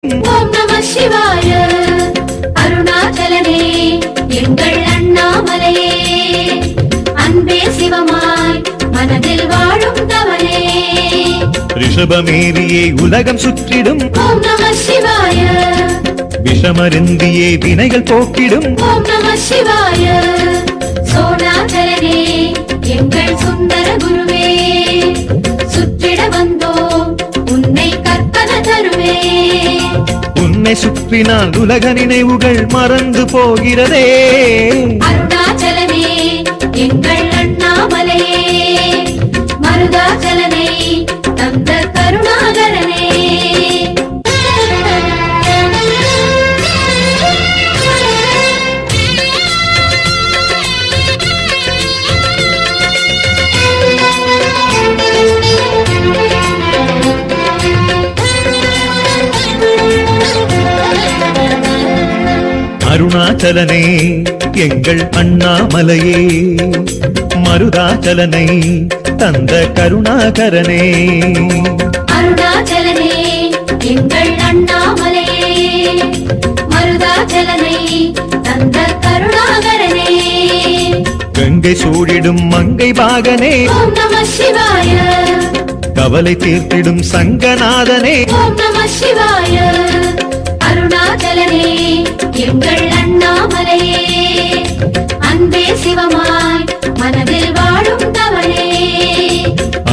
ஓம் நம சிவாய. அருணாச்சலனே எங்கள் அண்ணாமலையே, அன்பே சிவமாய் மனதில் வாழும் தவனே, ரிஷபமேரியே உலகம் சுற்றிடும் ஓம் நம சிவாய. விஷமருந்தியே வினைகள் போக்கிடும் ஓம் நம சிவாய. சோணாச்சலனே எங்கள் சுந்தர குருவே, சுற்றிட வந்தோம் உன்னை கற்பன தருவே, உன்னை சுற்றினால் உலக நினைவுகள் மறந்து போகிறதே. அருணாச்சலனே எங்கள் அண்ணாமலையே, மருதாச்சலனை தந்த கருணாகரனே, அருணாச்சலனே எங்கள் அண்ணாமலையே, மருதாச்சலனை தந்த கருணாகரனே, அருணாச்சலனே எங்கள் அண்ணாமலையே, மருதாச்சலனை தந்த கருணாகரனே, கங்கை சூழிடும் மங்கை பாகனே, ஓம் நம சிவாய. கவலை தீர்த்திடும் சங்கநாதனே, ஓம் நம சிவாய. அருணாச்சலனே எங்கள் அண்ணாமலையே, அன்பே சிவமாய் மனதில் வாழும் தவனே,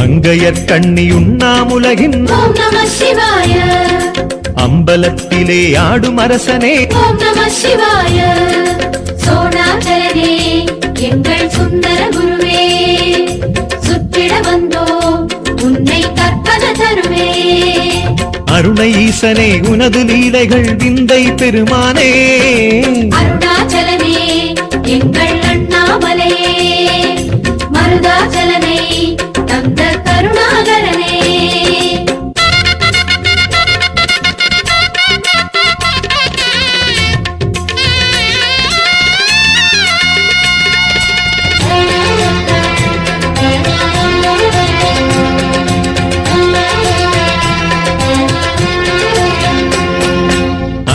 அங்கையர் கண்ணியுண்ணாமுலகின் ஓம் நம சிவாய. அம்பலத்திலே ஆடும் அரசனே, ஓம் நம சிவாய. சோணாச்சலனே எங்கள் சுந்தர குருவே, சுற்றிட வந்தோம் உன்னை கற்பன தருவே, அருணை ஈசனே உனது லீலைகள் விந்தை பெருமானே, அருணாச்சலனே எங்கள் அண்ணாமலையே, மருதாச்சலனை தந்த கருணாகரனே,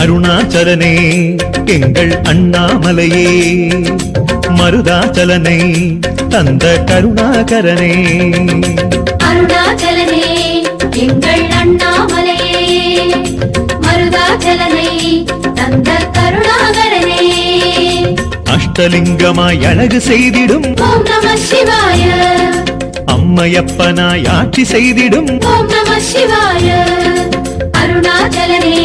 அருணாச்சலனே எங்கள் அண்ணாமலையே, மருதாச்சலனை தந்த கருணாகரனே, அருணாச்சலனே எங்கள் அண்ணாமலையே, மருதாச்சலனை தந்த கருணாகரனே, அஷ்டலிங்கமாய் அழகு செய்திடும் ஓம் நம சிவாய. அம்மையப்பனாய் ஆட்சி செய்திடும் ஓம் நம சிவாய. அருணாச்சலனே